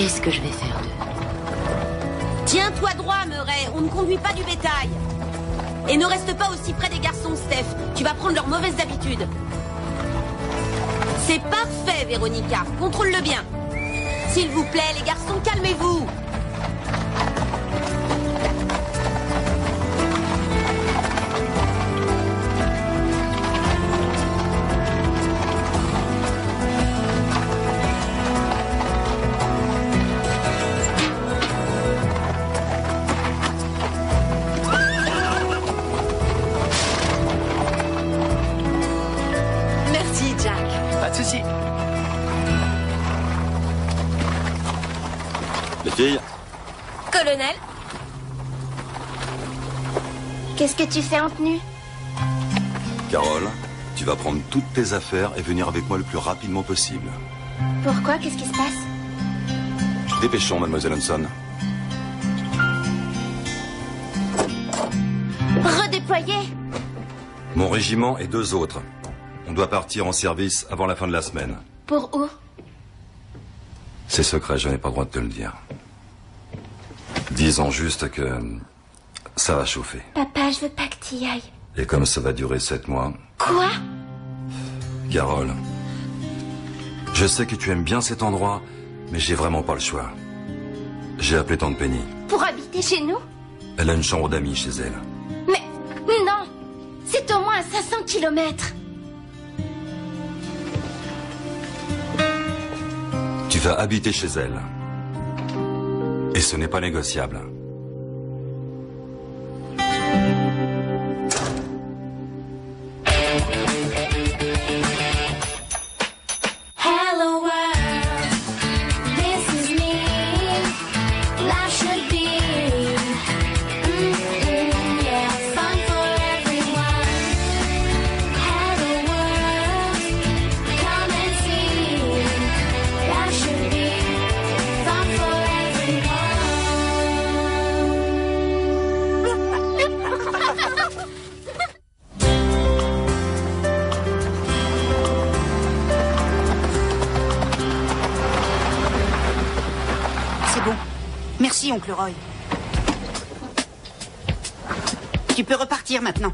Qu'est-ce que je vais faire d'eux? Tiens-toi droit, Murray. On ne conduit pas du bétail. Et ne reste pas aussi près des garçons, Steph. Tu vas prendre leurs mauvaises habitudes. C'est parfait, Véronica. Contrôle-le bien. S'il vous plaît, les garçons, calmez-vous. Merci, Jack. Pas de souci. Les filles, Colonel, Qu'est-ce que tu fais en tenue? Carole, tu vas prendre toutes tes affaires et venir avec moi le plus rapidement possible. Pourquoi? Qu'est-ce qui se passe? Dépêchons, mademoiselle Hanson. Redéployer? Mon régiment et 2 autres. On doit partir en service avant la fin de la semaine. Pour où? C'est secret, je n'ai pas le droit de te le dire. Disons juste que ça va chauffer. Papa, je veux pas que tu y ailles. Et comme ça va durer 7 mois... Quoi? Carole, je sais que tu aimes bien cet endroit, mais j'ai vraiment pas le choix. J'ai appelé tante Penny. Pour habiter chez nous? Elle a une chambre d'amis chez elle. Mais non! C'est au moins à 500 kilomètres. Tu vas habiter chez elle. Et ce n'est pas négociable. Hello world, this is me. Life should be, yeah, fun for everyone. Hello world, come and see. Life should be fun for everyone. C'est bon. Merci, oncle Roy. Tu peux repartir maintenant.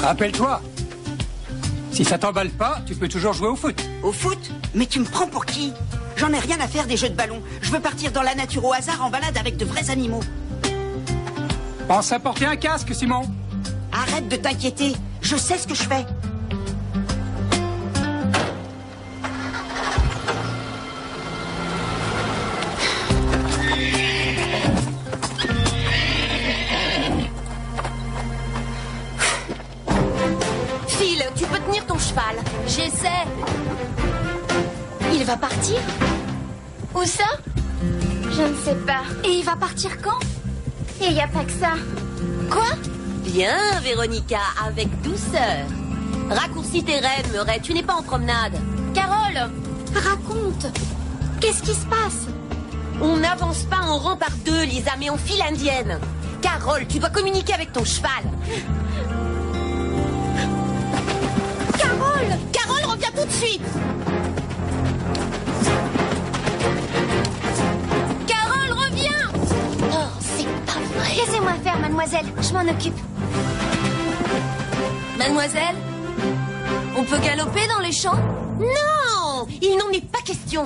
Rappelle-toi, si ça t'emballe pas, tu peux toujours jouer au foot. Au foot? Mais tu me prends pour qui? J'en ai rien à faire des jeux de ballon. Je veux partir dans la nature au hasard en balade avec de vrais animaux. Pense à porter un casque, Simon. Arrête de t'inquiéter. Je sais ce que je fais. Phil, tu peux tenir ton cheval. J'essaie. Il va partir? Où ça? Je ne sais pas. Et il va partir quand? Et y a pas que ça. Quoi? Bien, Véronica, avec douceur. Raccourcis tes rênes, Murray. Tu n'es pas en promenade. Carole, raconte. Qu'est-ce qui se passe? On n'avance pas en rang par 2, Lisa, mais en file indienne. Carole, tu dois communiquer avec ton cheval. Carole! Carole, reviens tout de suite! Carole, reviens! Oh, c'est pas vrai. Laissez-moi faire, mademoiselle. Je m'en occupe. Mademoiselle, on peut galoper dans les champs? Non! Il n'en est pas question.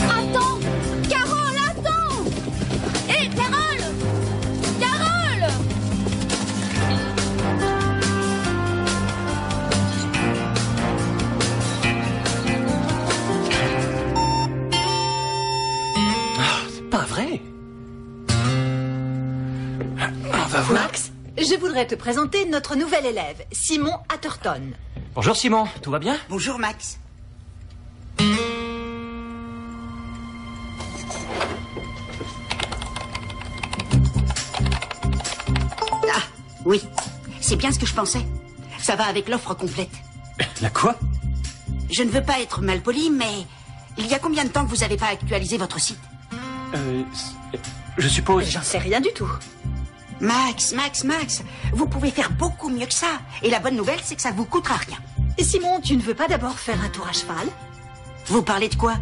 Attends! Carole, attends! Hé, Carole! Carole! C'est pas vrai. On va voir. Max, je voudrais te présenter notre nouvel élève, Simon Atherton. Bonjour Simon, tout va bien? Bonjour, Max. Oui, c'est bien ce que je pensais. Ça va avec l'offre complète. La quoi? Je ne veux pas être malpoli, mais il y a combien de temps que vous n'avez pas actualisé votre site? Je suppose... J'en sais rien du tout. Max, vous pouvez faire beaucoup mieux que ça. Et la bonne nouvelle, c'est que ça vous coûtera rien. Et Simon, tu ne veux pas d'abord faire un tour à cheval? Vous parlez de quoi?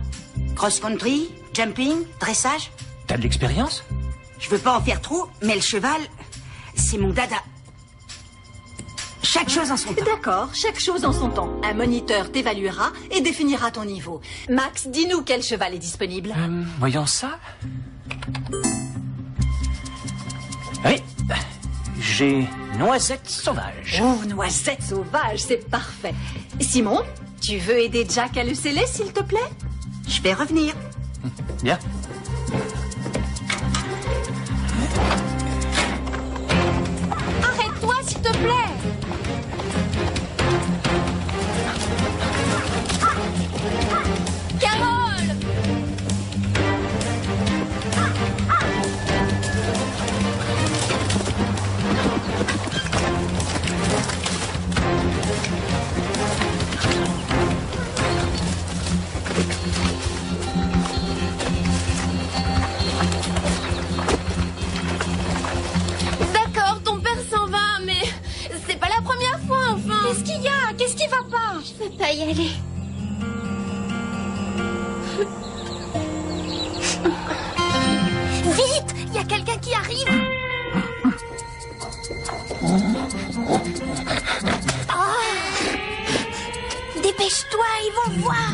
Cross-country? Jumping? Dressage? T'as de l'expérience? Je veux pas en faire trop, mais le cheval, c'est mon dada. Chaque chose en son temps. D'accord, chaque chose en son temps. Un moniteur t'évaluera et définira ton niveau. Max, dis-nous quel cheval est disponible. Voyons ça. Oui, j'ai Noisette Sauvage. Oh, Noisette Sauvage, c'est parfait. Simon, tu veux aider Jack à le sceller, s'il te plaît? Je vais revenir. Bien. Arrête-toi, s'il te plaît. Carole! D'accord, ton père s'en va, mais c'est pas la première fois, enfin. Qu'est-ce qu'il y a? Qu'est-ce qui va pas? Je peux pas y aller. Vite! Il y a quelqu'un qui arrive! Oh. Dépêche-toi, ils vont voir!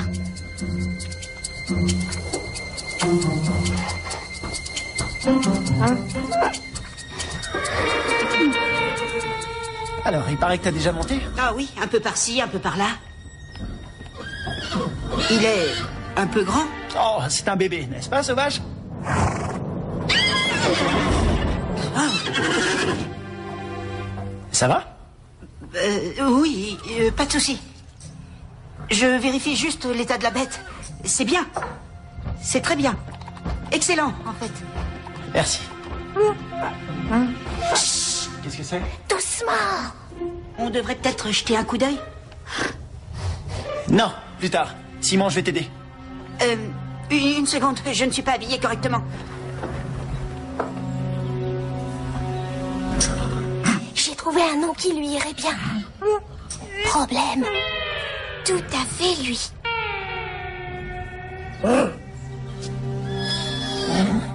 Alors, il paraît que t'as déjà monté? Ah oui, un peu par-ci, un peu par-là. Il est un peu grand. Oh, c'est un bébé, n'est-ce pas, Sauvage? Ça va? Oui, pas de souci. Je vérifie juste l'état de la bête. C'est bien. C'est très bien. Excellent, en fait. Merci. Qu'est-ce que c'est? Doucement! On devrait peut-être jeter un coup d'œil. Non, plus tard. Simon, je vais t'aider. Une seconde, je ne suis pas habillée correctement. J'ai trouvé un nom qui lui irait bien. Problème. Tout à fait lui.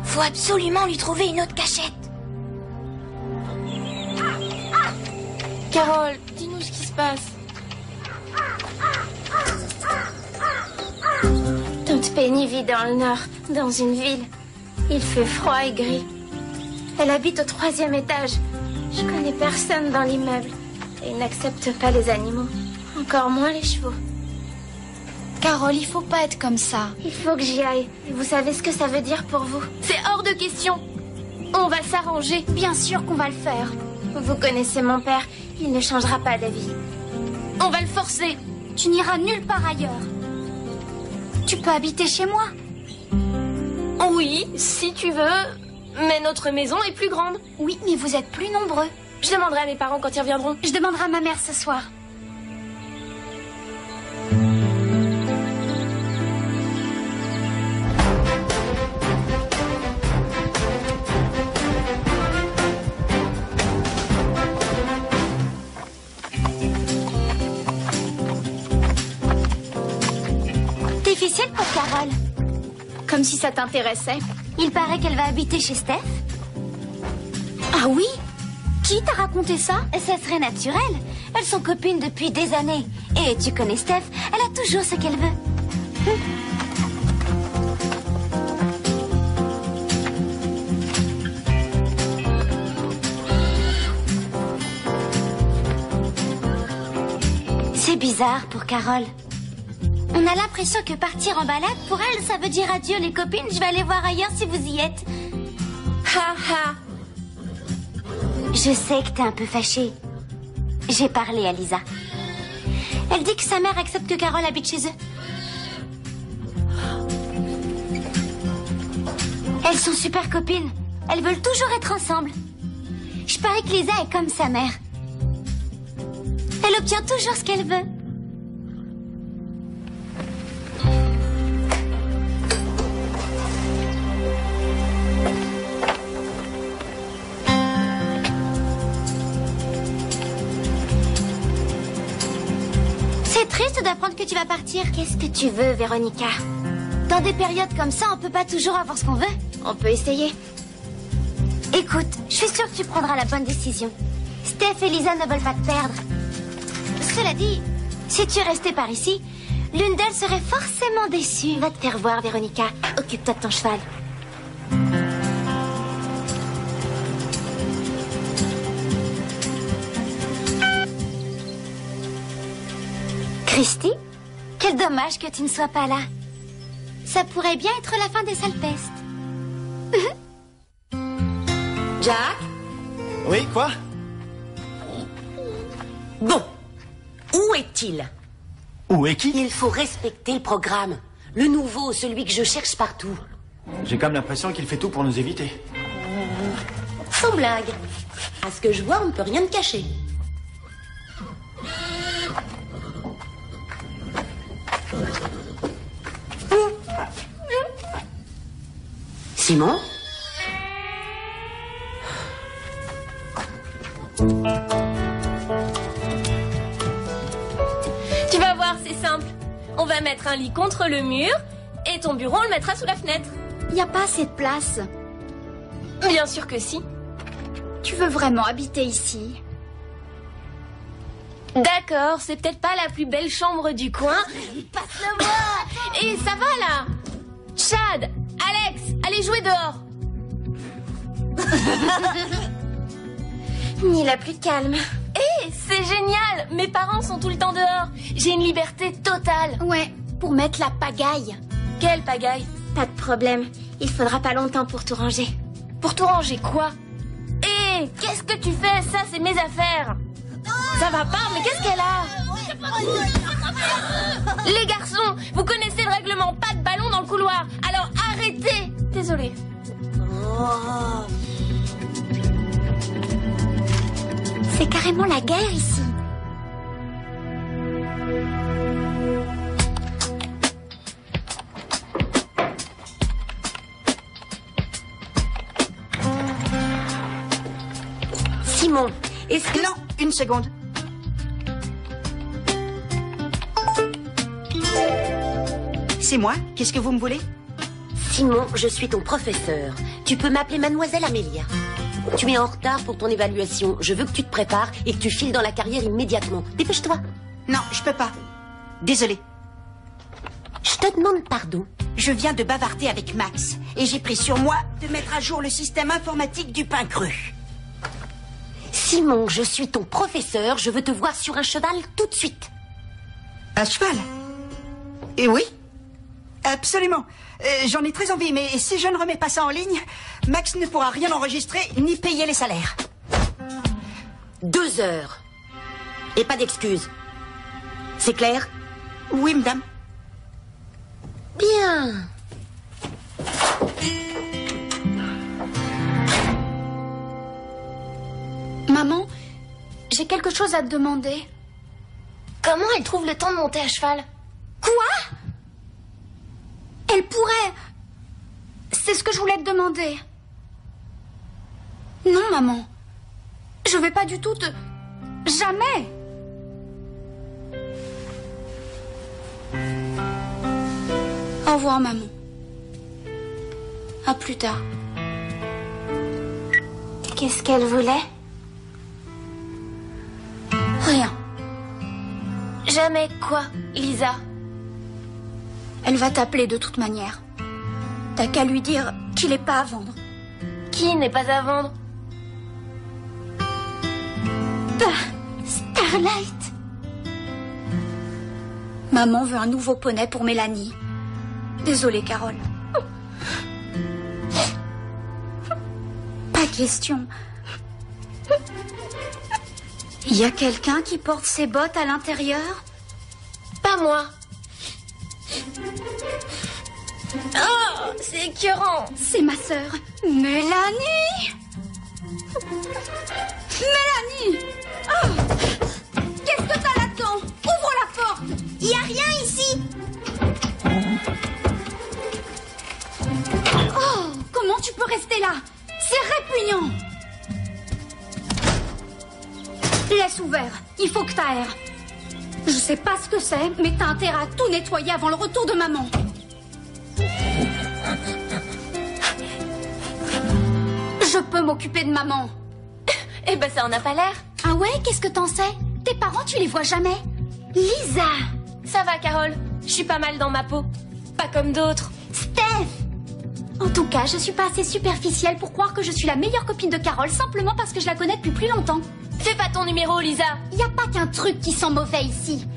Faut absolument lui trouver une autre cachette. Carole, dis-nous ce qui se passe. Tante Penny vit dans le nord, dans une ville. Il fait froid et gris. Elle habite au 3e étage. Je connais personne dans l'immeuble. Et il n'accepte pas les animaux. Encore moins les chevaux. Carole, il faut pas être comme ça. Il faut que j'y aille. Et vous savez ce que ça veut dire pour vous? C'est hors de question. On va s'arranger. Bien sûr qu'on va le faire. Vous connaissez mon père. Il ne changera pas d'avis. On va le forcer. Tu n'iras nulle part ailleurs. Tu peux habiter chez moi. Oui, si tu veux. Mais notre maison est plus grande. Oui, mais vous êtes plus nombreux. Je demanderai à mes parents quand ils reviendront. Je demanderai à ma mère ce soir. Difficile pour Carole. Comme si ça t'intéressait. Il paraît qu'elle va habiter chez Steph. Ah oui? Qui t'a raconté ça? Ça serait naturel. Elles sont copines depuis des années. Et tu connais Steph, elle a toujours ce qu'elle veut. C'est bizarre pour Carole. On a l'impression que partir en balade, pour elle, ça veut dire adieu les copines. Je vais aller voir ailleurs si vous y êtes. Ha ha. Je sais que t'es un peu fâchée. J'ai parlé à Lisa. Elle dit que sa mère accepte que Carole habite chez eux. Elles sont super copines. Elles veulent toujours être ensemble. Je parie que Lisa est comme sa mère. Elle obtient toujours ce qu'elle veut. C'est triste d'apprendre que tu vas partir. Qu'est-ce que tu veux, Véronica? Dans des périodes comme ça, on peut pas toujours avoir ce qu'on veut. On peut essayer. Écoute, je suis sûre que tu prendras la bonne décision. Steph et Lisa ne veulent pas te perdre. Cela dit, si tu restais par ici, l'une d'elles serait forcément déçue. Va te faire voir, Véronica. Occupe-toi de ton cheval. Christy, quel dommage que tu ne sois pas là. Ça pourrait bien être la fin des salpestes. Jack? Oui, quoi? Bon. Où est-il? Où est qui? Il faut respecter le programme. Le nouveau, celui que je cherche partout. J'ai comme l'impression qu'il fait tout pour nous éviter. Sans blague. À ce que je vois, on ne peut rien te cacher. Simon? Tu vas voir, c'est simple. On va mettre un lit contre le mur et ton bureau, on le mettra sous la fenêtre. Il n'y a pas assez de place. Bien sûr que si. Tu veux vraiment habiter ici? D'accord, c'est peut-être pas la plus belle chambre du coin. Passe-le-moi. Et ça va là? Chad, Alex, allez jouer dehors. Ni la plus calme. Hé, c'est génial. Mes parents sont tout le temps dehors. J'ai une liberté totale. Ouais, pour mettre la pagaille. Quelle pagaille? Pas de problème. Il faudra pas longtemps pour tout ranger. Pour tout ranger quoi? Hé, qu'est-ce que tu fais? Ça, c'est mes affaires. Ça va pas, mais qu'est-ce qu'elle a? Les garçons, vous connaissez le règlement, pas de ballon dans le couloir. Alors arrêtez. Désolée. C'est carrément la guerre ici. Simon, est-ce que... Non, une seconde. C'est moi? Qu'est-ce que vous me voulez? Simon, je suis ton professeur. Tu peux m'appeler Mademoiselle Amélia. Tu es en retard pour ton évaluation. Je veux que tu te prépares et que tu files dans la carrière immédiatement. Dépêche-toi. Non, je peux pas. Désolé. Je te demande pardon. Je viens de bavarder avec Max et j'ai pris sur moi de mettre à jour le système informatique du pain cru. Simon, je suis ton professeur. Je veux te voir sur un cheval tout de suite. Un cheval? Et oui, absolument. J'en ai très envie, mais si je ne remets pas ça en ligne, Max ne pourra rien enregistrer ni payer les salaires. 2 heures. Et pas d'excuses. C'est clair? Oui, madame. Bien. Maman, j'ai quelque chose à te demander. Comment elle trouve le temps de monter à cheval? Quoi? Elle pourrait. C'est ce que je voulais te demander. Non, maman. Je vais pas du tout te... Jamais. Au revoir, maman. À plus tard. Qu'est-ce qu'elle voulait? Rien. Jamais quoi, Lisa? Elle va t'appeler de toute manière. T'as qu'à lui dire qu'il n'est pas à vendre. Qui n'est pas à vendre? Starlight. Maman veut un nouveau poney pour Mélanie. Désolée, Carole. Pas question. Il y a quelqu'un qui porte ses bottes à l'intérieur? Pas moi. Oh, c'est écœurant. C'est ma sœur, Mélanie. Mélanie! Oh, qu'est-ce que t'as là-dedans? Ouvre la porte! Il y a rien ici. Oh, comment tu peux rester là? C'est répugnant! Laisse ouvert, il faut que t'aères. Je sais pas ce que c'est, mais t'as intérêt à tout nettoyer avant le retour de maman. Je peux m'occuper de maman. Eh ben ça en a pas l'air. Ah ouais, qu'est-ce que t'en sais? Tes parents, tu les vois jamais? Lisa! Ça va, Carole. Je suis pas mal dans ma peau. Pas comme d'autres. Steph! En tout cas, je suis pas assez superficielle pour croire que je suis la meilleure copine de Carole simplement parce que je la connais depuis plus longtemps. Fais pas ton numéro, Lisa. Y a pas qu'un truc qui sent mauvais ici.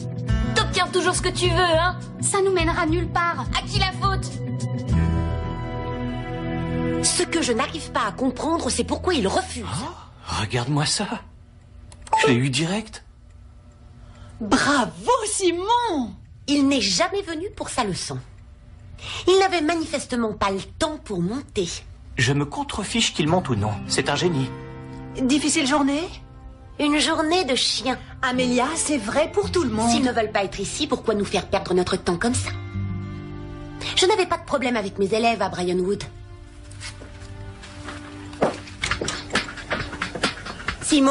T'obtiens toujours ce que tu veux, hein? Ça nous mènera nulle part. À qui la faute? Ce que je n'arrive pas à comprendre, c'est pourquoi il refuse. Oh, regarde-moi ça. Je l'ai eu direct. Bravo, Simon! Il n'est jamais venu pour sa leçon. Il n'avait manifestement pas le temps pour monter. Je me contrefiche qu'il monte ou non. C'est un génie. Difficile journée? Une journée de chien. Amélia, c'est vrai pour tout le monde. S'ils ne veulent pas être ici, pourquoi nous faire perdre notre temps comme ça? Je n'avais pas de problème avec mes élèves à Briarwood. Simon?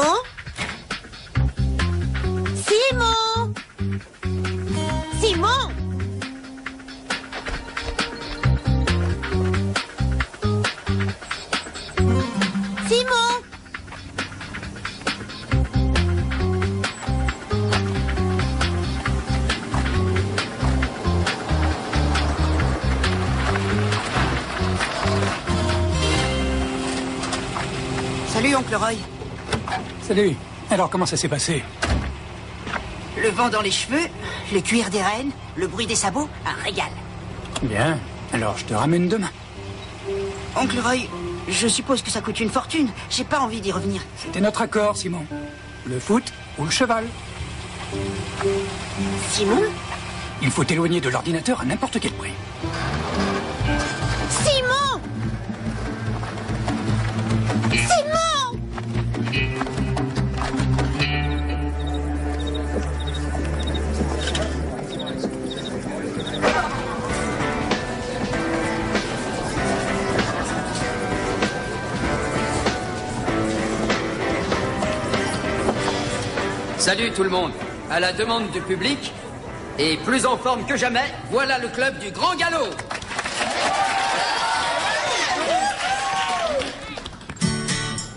Simon? Simon? Simon? Salut, oncle Roy. Salut. Alors, comment ça s'est passé? Le vent dans les cheveux, le cuir des rênes, le bruit des sabots, un régal. Bien. Alors, je te ramène demain. Oncle Roy, je suppose que ça coûte une fortune. J'ai pas envie d'y revenir. C'était notre accord, Simon. Le foot ou le cheval. Simon? Il faut t'éloigner de l'ordinateur à n'importe quel prix. Simon! Simon! Salut tout le monde. À la demande du public, et plus en forme que jamais, voilà le club du Grand Galop.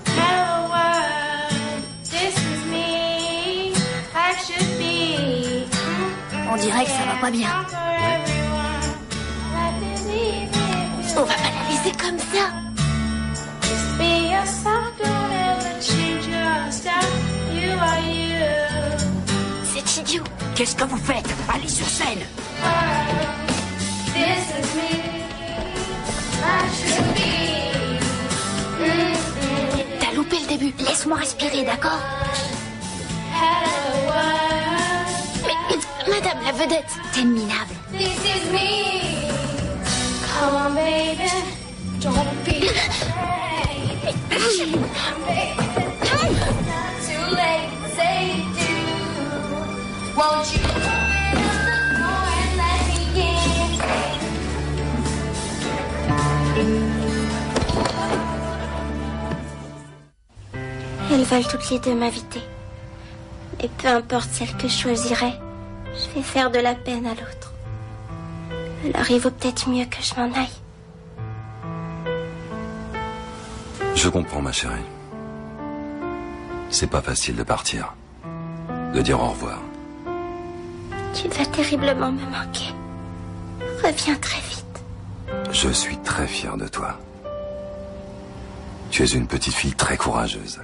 Hello world, this is me. I should be. On dirait que ça va pas bien. On va pas la laisser comme ça. Be yourself, don't ever change your style. You are you. C'est idiot. Qu'est-ce que vous faites? Allez sur scène. This is me. I should be. T'as loupé le début. Laisse-moi respirer, d'accord? Hello world, Mais, madame la vedette. T'es minable. this is me. Come on, baby. Don't be afraid. Come on, baby. Not too late, say do. Won't you open up the door and let me in? Elles veulent toutes les deux m'inviter. Et peu importe celle que je choisirai, je vais faire de la peine à l'autre. Alors il vaut peut-être mieux que je m'en aille. Je comprends, ma chérie. C'est pas facile de partir. De dire au revoir. Tu vas terriblement me manquer. Reviens très vite. Je suis très fier de toi. Tu es une petite fille très courageuse.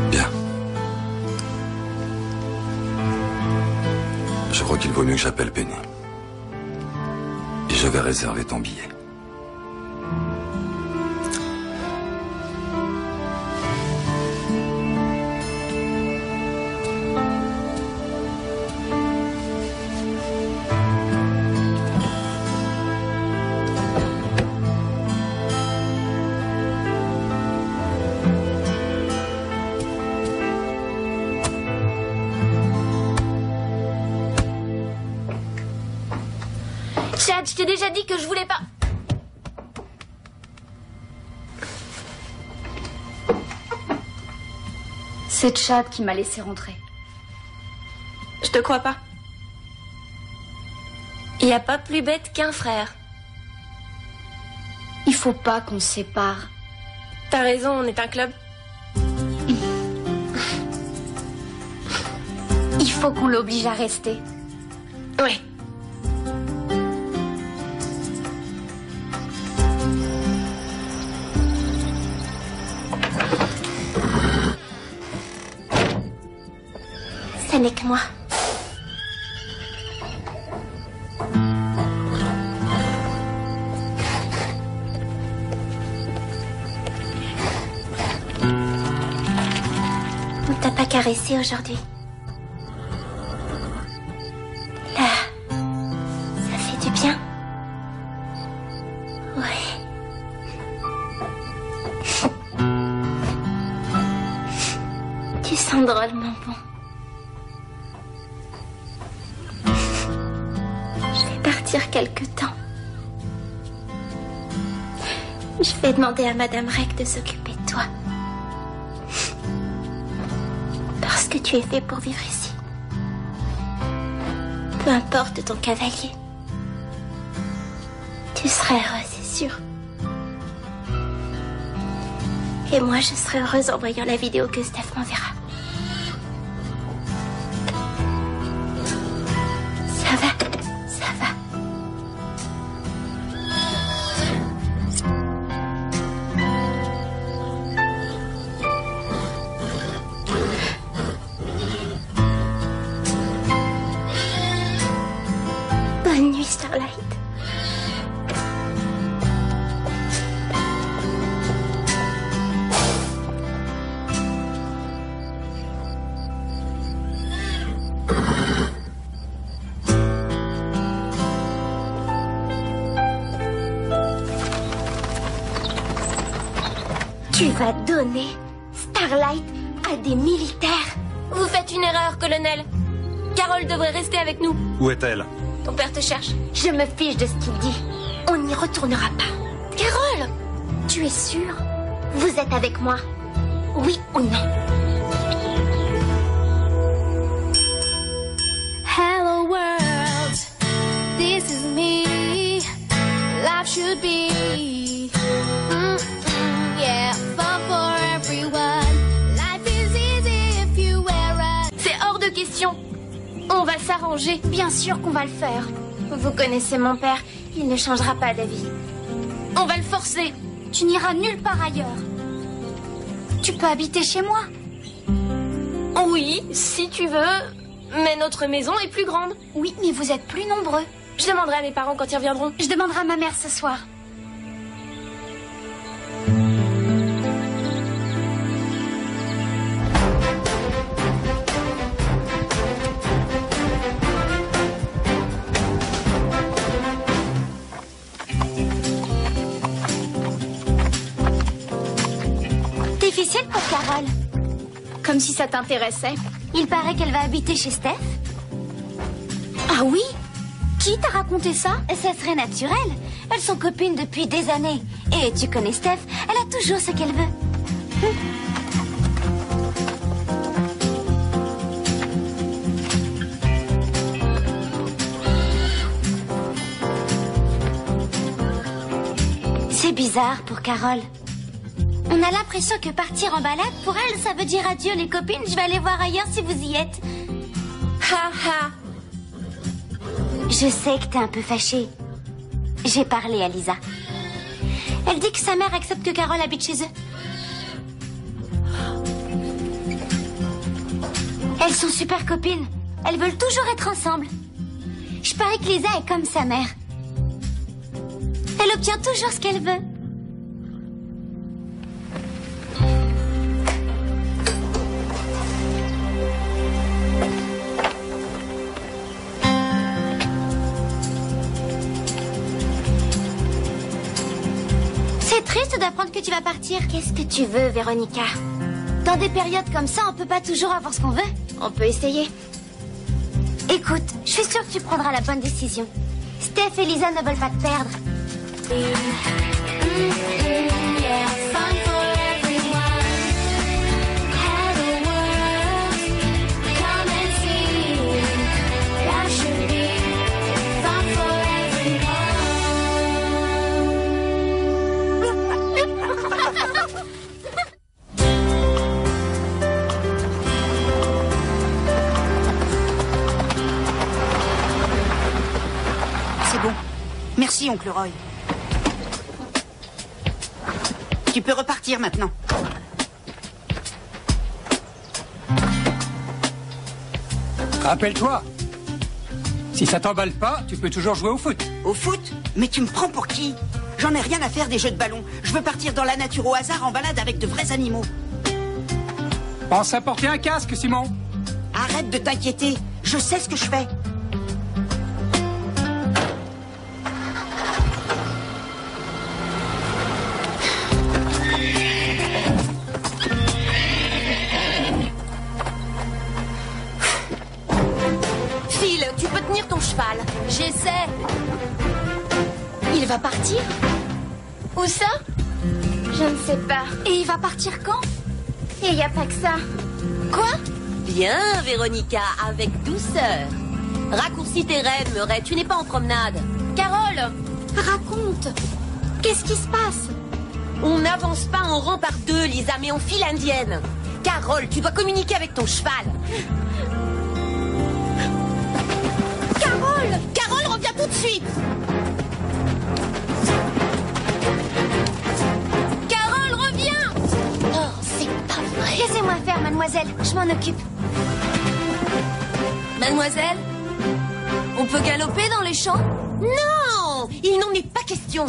Bien. Je crois qu'il vaut mieux que j'appelle Penny. Et je vais réserver ton billet. Je t'ai déjà dit que je voulais pas... C'est Chad qui m'a laissé rentrer. Je te crois pas. Il n'y a pas plus bête qu'un frère. Il faut pas qu'on se sépare. T'as raison, on est un club. Il faut qu'on l'oblige à rester. Ouais. Ça n'est que moi. On t'a pas caressé aujourd'hui. Là, ça fait du bien. Ouais. Tu sens drôlement bon. Je vais partir quelque temps. Je vais demander à Madame Rec de s'occuper de toi. Parce que tu es fait pour vivre ici. Peu importe ton cavalier. Tu seras heureux, c'est sûr. Et moi, je serai heureuse en voyant la vidéo que Steph m'enverra. Ça va, ça va. Bonne nuit, Starlight. Tu vas donner Starlight à des militaires. Vous faites une erreur, colonel. Carole devrait rester avec nous. Où est-elle? Ton père te cherche. Je me fiche de ce qu'il dit. On n'y retournera pas. Carole! Tu es sûre? Vous êtes avec moi? Oui ou non? Hello world, this is me. Life should be, yeah, fun for everyone. Life is easy if you wear a... C'est hors de question. On va s'arranger. Bien sûr qu'on va le faire. Vous connaissez mon père, il ne changera pas d'avis. On va le forcer. Tu n'iras nulle part ailleurs. Tu peux habiter chez moi. Oui, si tu veux. Mais notre maison est plus grande. Oui, mais vous êtes plus nombreux. Je demanderai à mes parents quand ils reviendront. Je demanderai à ma mère ce soir. Difficile pour Carole. Comme si ça t'intéressait. Il paraît qu'elle va habiter chez Steph. Ah oui? Qui t'a raconté ça? Ça serait naturel. Elles sont copines depuis des années. Et tu connais Steph, elle a toujours ce qu'elle veut. C'est bizarre pour Carole. On a l'impression que partir en balade, pour elle, ça veut dire adieu les copines, je vais aller voir ailleurs si vous y êtes. Ha ha. Je sais que t'es un peu fâchée. J'ai parlé à Lisa. Elle dit que sa mère accepte que Carole habite chez eux. Elles sont super copines. Elles veulent toujours être ensemble. Je parie que Lisa est comme sa mère. Elle obtient toujours ce qu'elle veut. C'est triste d'apprendre que tu vas partir. Qu'est-ce que tu veux, Véronica? Dans des périodes comme ça, on peut pas toujours avoir ce qu'on veut. On peut essayer. Écoute, je suis sûre que tu prendras la bonne décision. Steph et Lisa ne veulent pas te perdre. Yeah, fun for everyone. Have a world, come and see. That should be fun for C'est bon. Merci, oncle Roy. Tu peux repartir maintenant. Rappelle-toi, si ça t'emballe pas, tu peux toujours jouer au foot. Au foot? Mais tu me prends pour qui? J'en ai rien à faire des jeux de ballon. Je veux partir dans la nature au hasard en balade avec de vrais animaux. Pense à porter un casque, Simon. Arrête de t'inquiéter. Je sais ce que je fais. Phil, tu peux tenir ton cheval. J'essaie. Il va partir? Où ça? Je ne sais pas. Et il va partir quand? Et il n'y a pas que ça. Quoi? Bien, Véronica, avec douceur. Raccourcis tes rêves, Murray, tu n'es pas en promenade. Carole! Raconte. Qu'est-ce qui se passe? On n'avance pas en rang par deux, Lisa, mais en file indienne. Carole, tu dois communiquer avec ton cheval. Carole! Carole, reviens tout de suite. Carole, reviens! Oh, c'est pas vrai. Laissez-moi faire, mademoiselle. Je m'en occupe. Mademoiselle? On peut galoper dans les champs? Non, il n'en est pas question.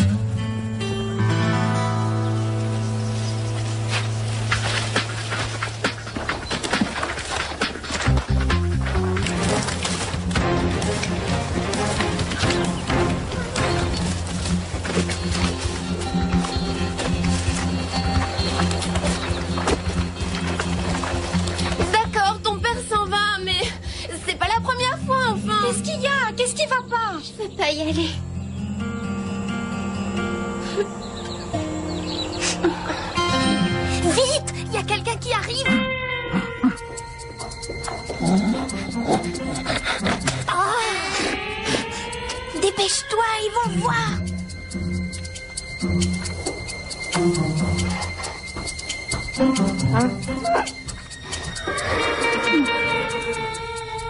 D'accord, ton père s'en va, mais c'est pas la première fois, enfin. Qu'est-ce qu'il y a? Qu'est-ce qui va pas? Je peux pas y aller. Vite! Il y a quelqu'un qui arrive! Dépêche-toi, ils vont voir.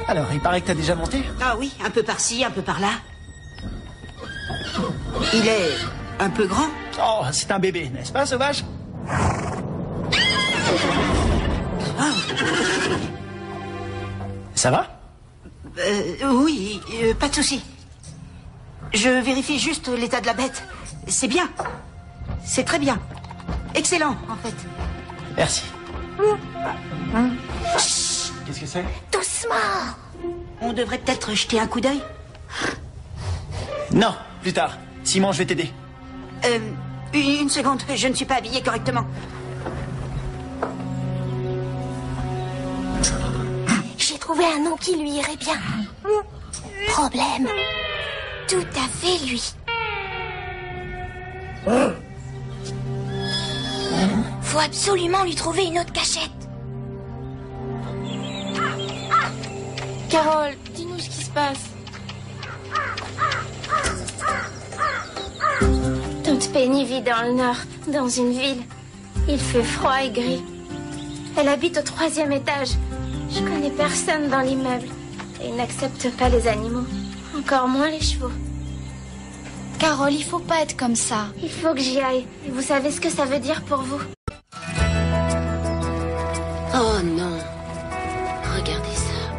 Alors, il paraît que t'as déjà monté? Ah oui, un peu par-ci, un peu par-là. Il est un peu grand. Oh, c'est un bébé, n'est-ce pas, Sauvage? Ça va? Oui, pas de souci. Je vérifie juste l'état de la bête. C'est bien. C'est très bien. Excellent, en fait. Merci. Qu'est-ce que c'est? Doucement. On devrait peut-être jeter un coup d'œil. Non, plus tard. Simon, je vais t'aider. Une seconde, je ne suis pas habillé correctement. J'ai trouvé un nom qui lui irait bien. Problème. Tout à fait lui. Faut absolument lui trouver une autre cachette. Carole, dis-nous ce qui se passe. Tante Penny vit dans le nord, dans une ville. Il fait froid et gris. Elle habite au 3e étage. Je connais personne dans l'immeuble. Et il n'accepte pas les animaux. Encore moins les chevaux. Carole, il faut pas être comme ça. Il faut que j'y aille. Et vous savez ce que ça veut dire pour vous? Oh non. Regardez ça.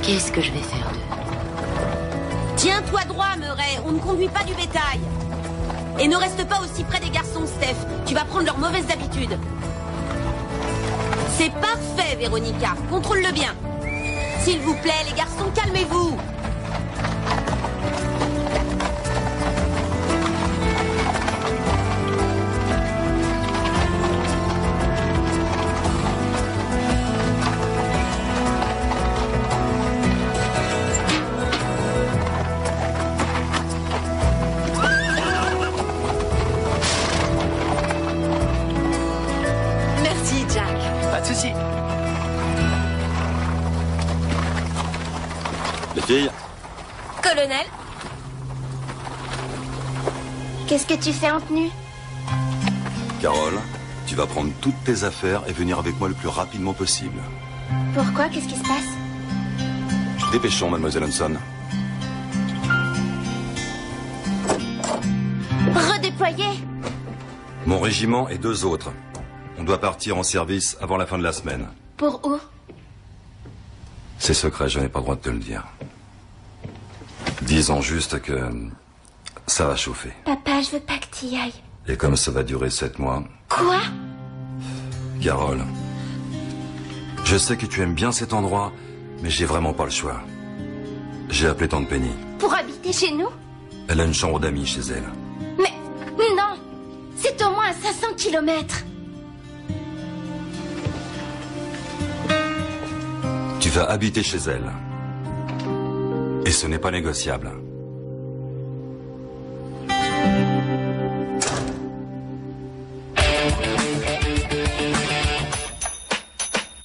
Qu'est-ce que je vais faire d'eux? Tiens-toi droit, Murray. On ne conduit pas du bétail. Et ne reste pas aussi près des garçons, Steph. Tu vas prendre leurs mauvaises habitudes. C'est parfait, Véronica. Contrôle-le bien. S'il vous plaît, les garçons, calmez-vous. Merci, Jack. Pas de souci. Les filles, Colonel, Qu'est-ce que tu fais en tenue? Carole, tu vas prendre toutes tes affaires et venir avec moi le plus rapidement possible. Pourquoi? Qu'est-ce qui se passe? Dépêchons, mademoiselle Hanson. Redéployer? Mon régiment et 2 autres. On doit partir en service avant la fin de la semaine. Pour où? C'est secret, je n'ai pas le droit de te le dire. Disons juste que ça va chauffer. Papa, je veux pas que tu y ailles. Et comme ça va durer 7 mois... Quoi? Carole, je sais que tu aimes bien cet endroit, mais j'ai vraiment pas le choix. J'ai appelé tante Penny. Pour habiter chez nous? Elle a une chambre d'amis chez elle. Mais non! C'est au moins à 500 kilomètres. Tu vas habiter chez elle. Et ce n'est pas négociable.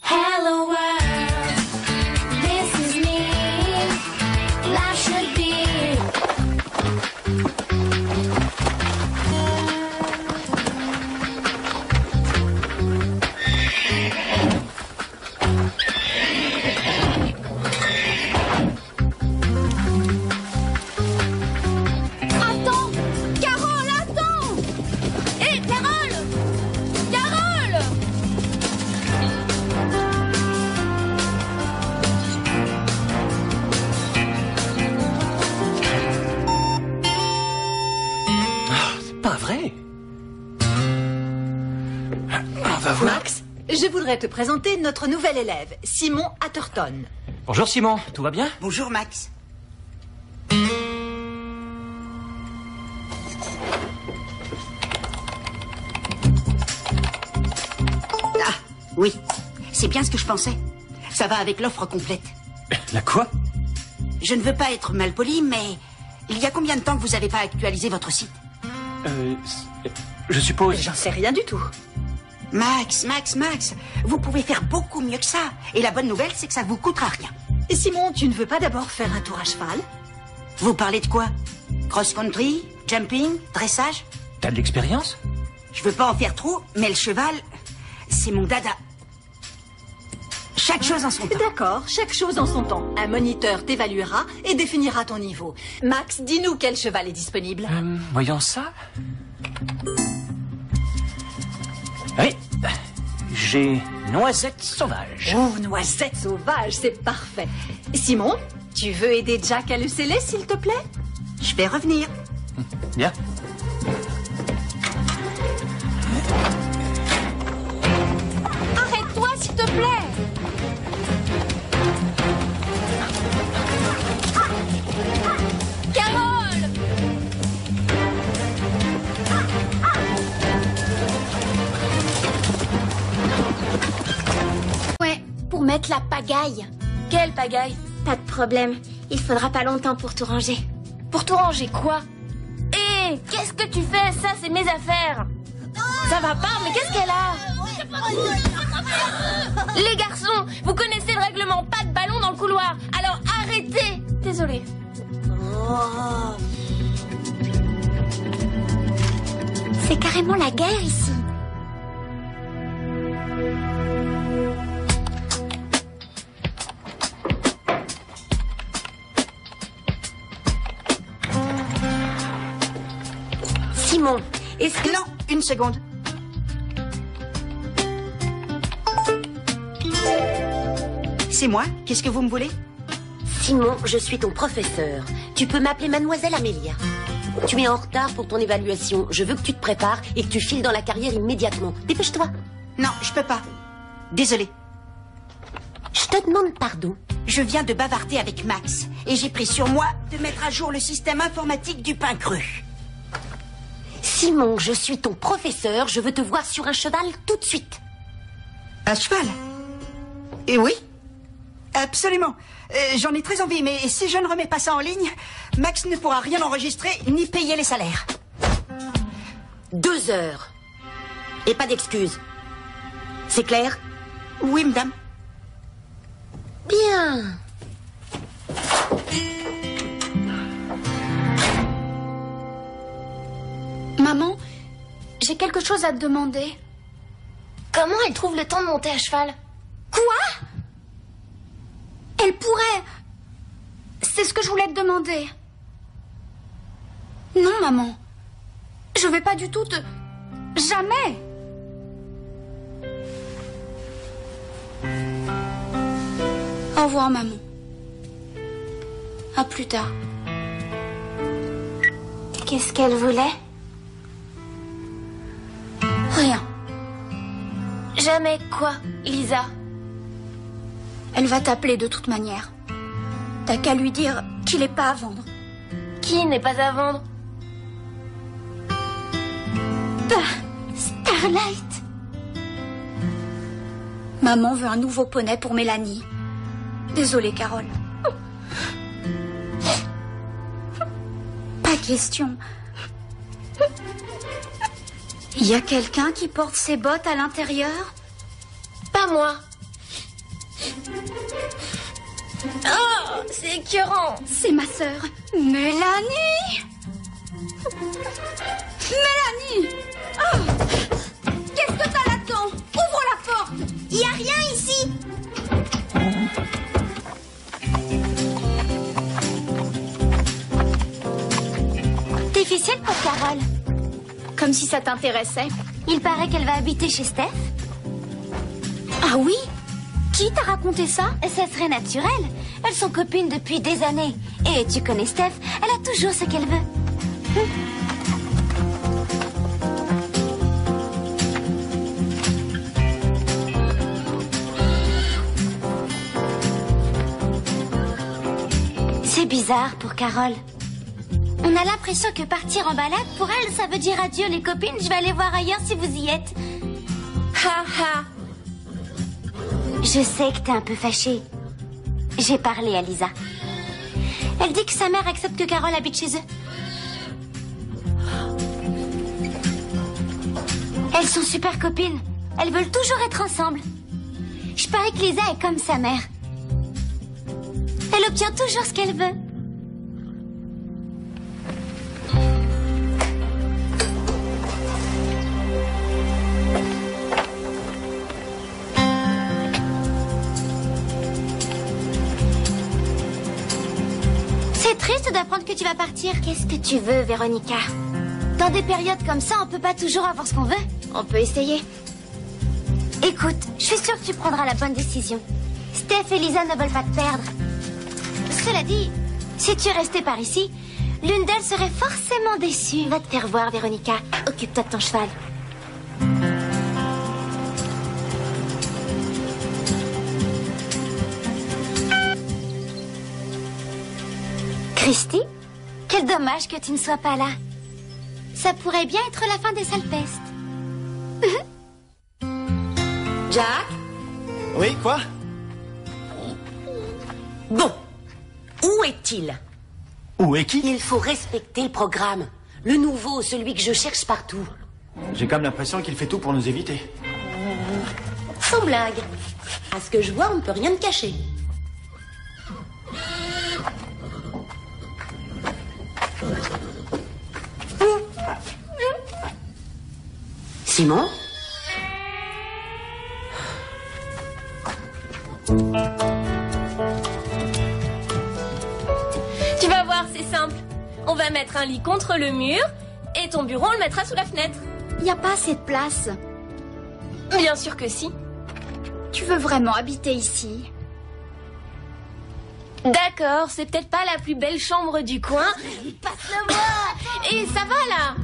Hello world, this is me. Life should be. Attends! Carole, attends! Hé, Carole! Carole! C'est pas vrai. On va voir. Max, je voudrais te présenter notre nouvel élève, Simon Atherton. Bonjour Simon, tout va bien? Bonjour, Max. Ah, oui. C'est bien ce que je pensais. Ça va avec l'offre complète. La quoi? Je ne veux pas être mal poli, mais il y a combien de temps que vous n'avez pas actualisé votre site? Je suppose... J'en sais rien du tout. Max, vous pouvez faire beaucoup mieux que ça. Et la bonne nouvelle, c'est que ça vous coûtera rien. Simon, tu ne veux pas d'abord faire un tour à cheval? Vous parlez de quoi? Cross-country? Jumping? Dressage? T'as de l'expérience? Je veux pas en faire trop, mais le cheval, c'est mon dada. Chaque chose en son temps. D'accord, chaque chose en son temps. Un moniteur t'évaluera et définira ton niveau. Max, dis-nous quel cheval est disponible. Voyons ça. Oui, j'ai Noisette Sauvage. Oh, Noisette Sauvage, c'est parfait. Simon, tu veux aider Jack à le sceller, s'il te plaît? Je vais revenir. Bien. Arrête-toi, s'il te plaît! Carole! Ouais, pour mettre la pagaille. quelle pagaille? Pas de problème. Il faudra pas longtemps pour tout ranger. Pour tout ranger quoi? Hé, qu'est-ce que tu fais? Ça, c'est mes affaires. Ça va pas, mais qu'est-ce qu'elle a? Les garçons, vous connaissez le règlement, pas de ballon dans le couloir. Alors arrêtez. Désolée. C'est carrément la guerre ici. Simon, est-ce que... Non, une seconde. C'est moi? Qu'est-ce que vous me voulez? Simon, je suis ton professeur. Tu peux m'appeler Mademoiselle Amélia. Tu es en retard pour ton évaluation. Je veux que tu te prépares et que tu files dans la carrière immédiatement. Dépêche-toi. Non, je peux pas. Désolé. Je te demande pardon. Je viens de bavarder avec Max et j'ai pris sur moi de mettre à jour le système informatique du pain cru. Simon, je suis ton professeur. Je veux te voir sur un cheval tout de suite. À cheval? Et oui, absolument. J'en ai très envie, mais si je ne remets pas ça en ligne, Max ne pourra rien enregistrer ni payer les salaires. 2 heures. Et pas d'excuses. C'est clair? Oui, madame. Bien. Maman, j'ai quelque chose à te demander. Comment elle trouve le temps de monter à cheval? Quoi? Elle pourrait... C'est ce que je voulais te demander. Non, maman. Je vais pas du tout te... Jamais. Au revoir, maman. À plus tard. Qu'est-ce qu'elle voulait? Rien. Jamais quoi, Lisa? Elle va t'appeler de toute manière. T'as qu'à lui dire qu'il est pas à vendre. Qui n'est pas à vendre? Starlight. Maman veut un nouveau poney pour Mélanie. Désolée, Carole. Pas question. Il y a quelqu'un qui porte ses bottes à l'intérieur? Pas moi. Oh, c'est écœurant. C'est ma sœur, Mélanie. Mélanie! Oh, qu'est-ce que t'as là-dedans? Ouvre la porte! Y a rien ici. Difficile pour Carole. Comme si ça t'intéressait. Il paraît qu'elle va habiter chez Steph. Ah oui? Qui t'a raconté ça? Ça serait naturel. Elles sont copines depuis des années. Et tu connais Steph, elle a toujours ce qu'elle veut. C'est bizarre pour Carole. On a l'impression que partir en balade, pour elle, ça veut dire adieu les copines, je vais aller voir ailleurs si vous y êtes. Ha ha. Je sais que t'es un peu fâchée. J'ai parlé à Lisa. Elle dit que sa mère accepte que Carole habite chez eux. Elles sont super copines. Elles veulent toujours être ensemble. Je parie que Lisa est comme sa mère. Elle obtient toujours ce qu'elle veut. C'est triste d'apprendre que tu vas partir. Qu'est-ce que tu veux, Véronica? Dans des périodes comme ça, on peut pas toujours avoir ce qu'on veut. On peut essayer. Écoute, je suis sûre que tu prendras la bonne décision. Steph et Lisa ne veulent pas te perdre. Cela dit, si tu restais par ici, l'une d'elles serait forcément déçue. Va te faire voir, Véronica. Occupe-toi de ton cheval. Christy, quel dommage que tu ne sois pas là. Ça pourrait bien être la fin des salpestes. Jack? Oui, quoi? Bon. Où est-il? Où est qui? Il faut respecter le programme. Le nouveau, celui que je cherche partout. J'ai comme l'impression qu'il fait tout pour nous éviter. Sans blague. À ce que je vois, on ne peut rien te cacher. Simon? Tu vas voir, c'est simple. On va mettre un lit contre le mur et ton bureau, on le mettra sous la fenêtre. Il n'y a pas assez de place. Bien sûr que si. Tu veux vraiment habiter ici? D'accord, c'est peut-être pas la plus belle chambre du coin. Passe-le-moi. Et ça va là?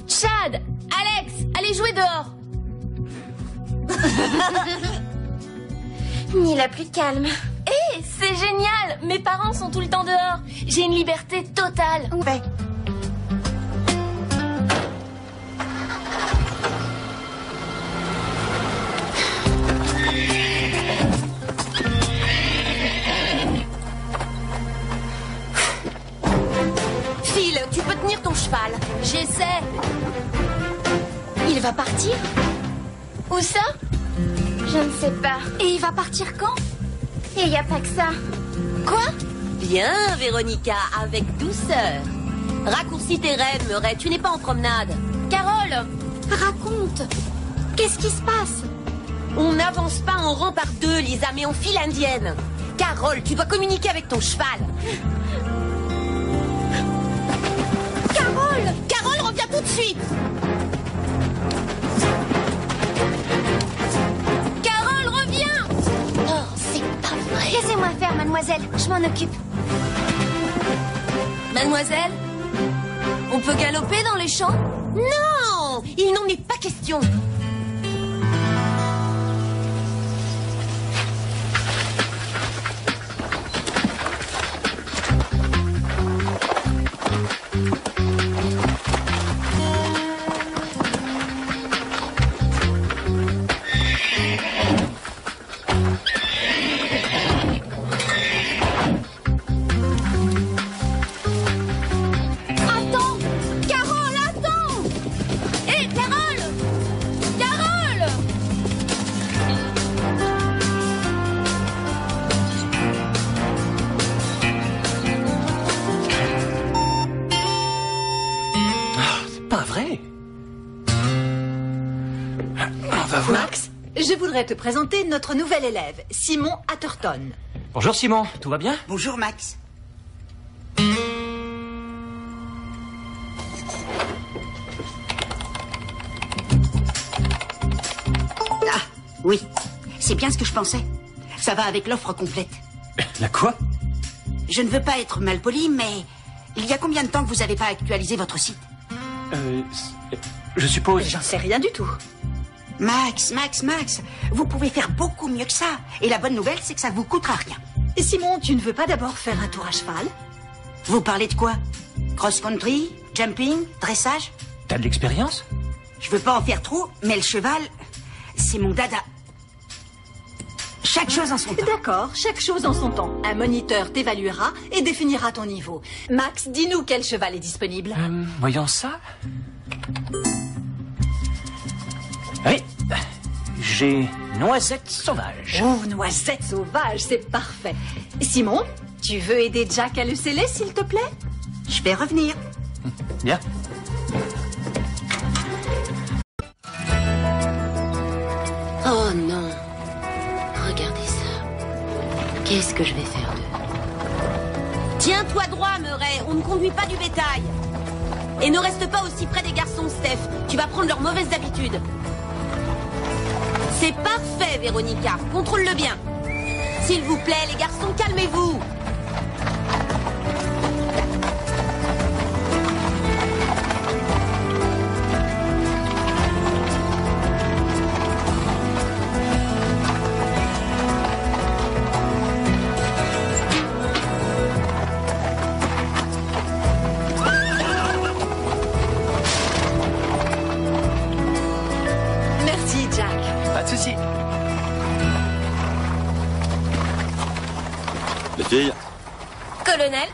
Chad, Alex, allez jouer dehors. Ni la plus calme. Hé, c'est génial. Mes parents sont tout le temps dehors. J'ai une liberté totale. Ouais. Phil, tu peux tenir ton cheval. J'essaie. Il va partir? Où ça? Je ne sais pas. Et il va partir quand? Et il n'y a pas que ça. Quoi? Bien, Véronica, avec douceur. Raccourcis tes rêves, Murray, tu n'es pas en promenade. Carole! Raconte. Qu'est-ce qui se passe? On n'avance pas en rang par deux, Lisa, mais en file indienne. Carole, tu dois communiquer avec ton cheval. Carole! Carole, reviens tout de suite! Carole, reviens! Oh, c'est pas vrai. Laissez-moi faire, mademoiselle. Je m'en occupe. Mademoiselle, on peut galoper dans les champs? Non! Il n'en est pas question. Attends! Carole, attends! Hé, Carole! Carole! C'est pas vrai. On va voir. Max, je voudrais te présenter notre nouvel élève, Simon Atherton. Bonjour Simon, tout va bien? Bonjour, Max. Ah, oui. C'est bien ce que je pensais. Ça va avec l'offre complète. La quoi? Je ne veux pas être malpoli, mais il y a combien de temps que vous n'avez pas actualisé votre site? Je suppose... J'en sais rien du tout. Max, vous pouvez faire beaucoup mieux que ça. Et la bonne nouvelle, c'est que ça ne vous coûtera rien. Et Simon, tu ne veux pas d'abord faire un tour à cheval? Vous parlez de quoi? Cross-country, jumping, dressage? T'as de l'expérience? Je veux pas en faire trop, mais le cheval, c'est mon dada. Chaque chose en son temps. D'accord, chaque chose en son temps. Un moniteur t'évaluera et définira ton niveau. Max, dis-nous quel cheval est disponible. Voyons ça. Oui, j'ai Noisette Sauvage. Oh, Noisette Sauvage, c'est parfait. Simon, tu veux aider Jack à le sceller, s'il te plaît? Je vais revenir. Bien. Oh non. Regardez ça. Qu'est-ce que je vais faire d'eux? Tiens-toi droit, Murray. On ne conduit pas du bétail. Et ne reste pas aussi près des garçons, Steph. Tu vas prendre leurs mauvaises habitudes. C'est parfait, Véronica. Contrôle-le bien. S'il vous plaît, les garçons, calmez-vous. Merci, Jack. Pas de souci. Les filles, Colonel,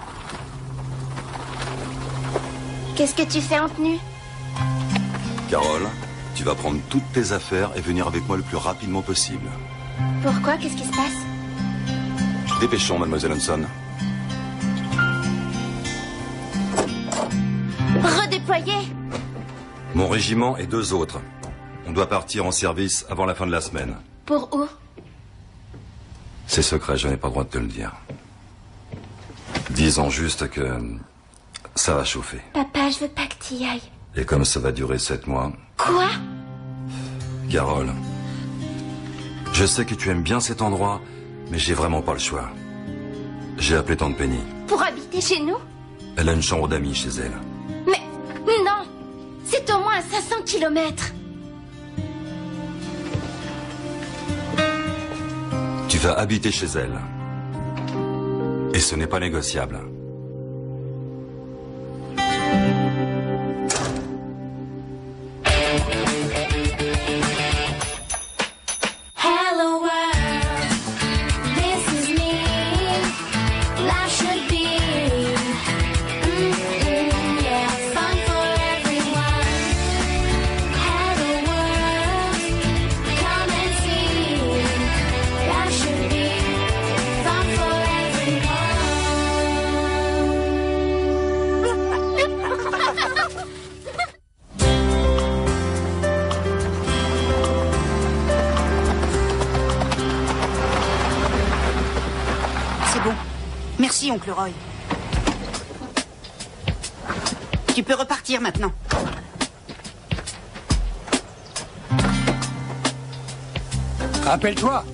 Qu'est-ce que tu fais en tenue? Carole, tu vas prendre toutes tes affaires et venir avec moi le plus rapidement possible. Pourquoi? Qu'est-ce qui se passe? Dépêchons, mademoiselle Hanson. Redéployer? Mon régiment et 2 autres. On doit partir en service avant la fin de la semaine. Pour où? C'est secret, je n'ai pas le droit de te le dire. Disons juste que ça va chauffer. Papa, je veux pas que tu y ailles. Et comme ça va durer 7 mois... Quoi? Carole, je sais que tu aimes bien cet endroit, mais j'ai vraiment pas le choix. J'ai appelé tante Penny. Pour habiter chez nous? Elle a une chambre d'amis chez elle. Mais non! C'est au moins à 500 kilomètres. Tu vas habiter chez elle. Et ce n'est pas négociable. Hello world, this is me. Life should be, yeah, fun for everyone. Hello world, come and see. Merci, oncle Roy. Tu peux repartir maintenant. Rappelle-toi,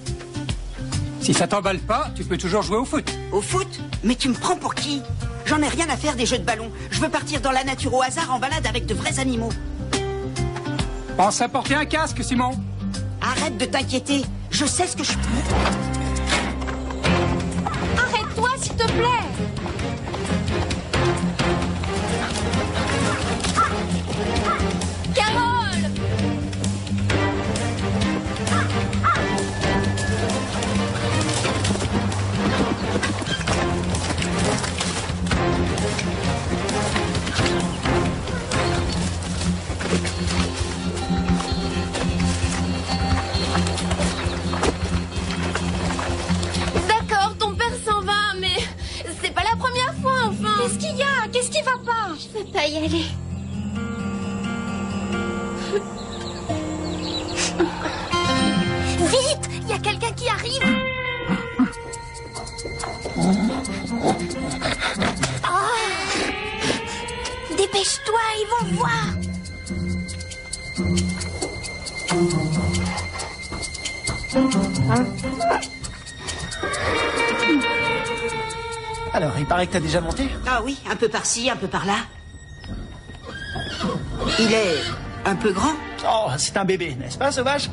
si ça t'emballe pas, tu peux toujours jouer au foot. Au foot? Mais tu me prends pour qui? J'en ai rien à faire des jeux de ballon. Je veux partir dans la nature au hasard en balade avec de vrais animaux. Pense à porter un casque, Simon. Arrête de t'inquiéter. Je sais ce que je... Arrête-toi, s'il te plaît. Carole! D'accord, ton père s'en va, mais c'est pas la première fois, enfin. Qu'est-ce qu'il y a? Qu'est-ce qui va pas? Je peux pas y aller. Vite! Il y a quelqu'un qui arrive! Dépêche-toi, ils vont voir. Alors, il paraît que t'as déjà monté? Ah oui, un peu par-ci, un peu par-là. Il est un peu grand. Oh, c'est un bébé, n'est-ce pas, Sauvage?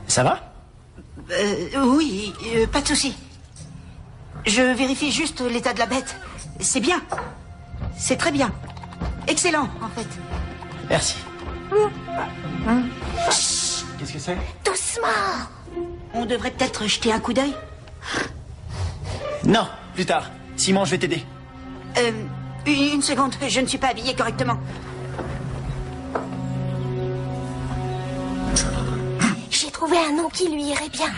Ça va? Oui, pas de souci. Je vérifie juste l'état de la bête. C'est bien. C'est très bien. Excellent, en fait. Merci. Qu'est-ce que c'est? Doucement. On devrait peut-être jeter un coup d'œil. Non, plus tard. Simon, je vais t'aider. Une seconde, je ne suis pas habillé correctement. J'ai trouvé un nom qui lui irait bien.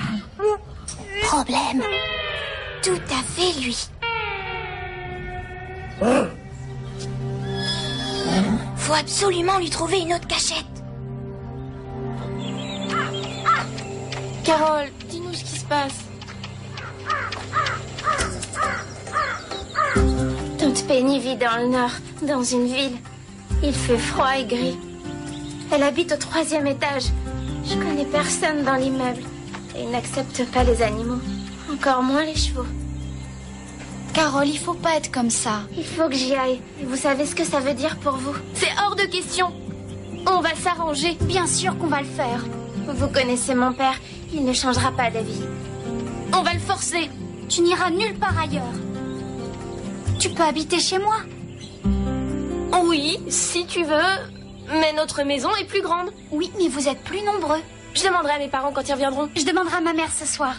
Problème. Tout à fait lui. Faut absolument lui trouver une autre cachette. Carole, dis-nous ce qui se passe. Tante Penny vit dans le nord, dans une ville. Il fait froid et gris. Elle habite au 3e étage. Je connais personne dans l'immeuble. Et il n'accepte pas les animaux. Encore moins les chevaux. Carole, il faut pas être comme ça. Il faut que j'y aille. Et vous savez ce que ça veut dire pour vous? C'est hors de question. On va s'arranger. Bien sûr qu'on va le faire. Vous connaissez mon père. Il ne changera pas d'avis. On va le forcer. Tu n'iras nulle part ailleurs. Tu peux habiter chez moi. Oui, si tu veux. Mais notre maison est plus grande. Oui, mais vous êtes plus nombreux. Je demanderai à mes parents quand ils reviendront. Je demanderai à ma mère ce soir.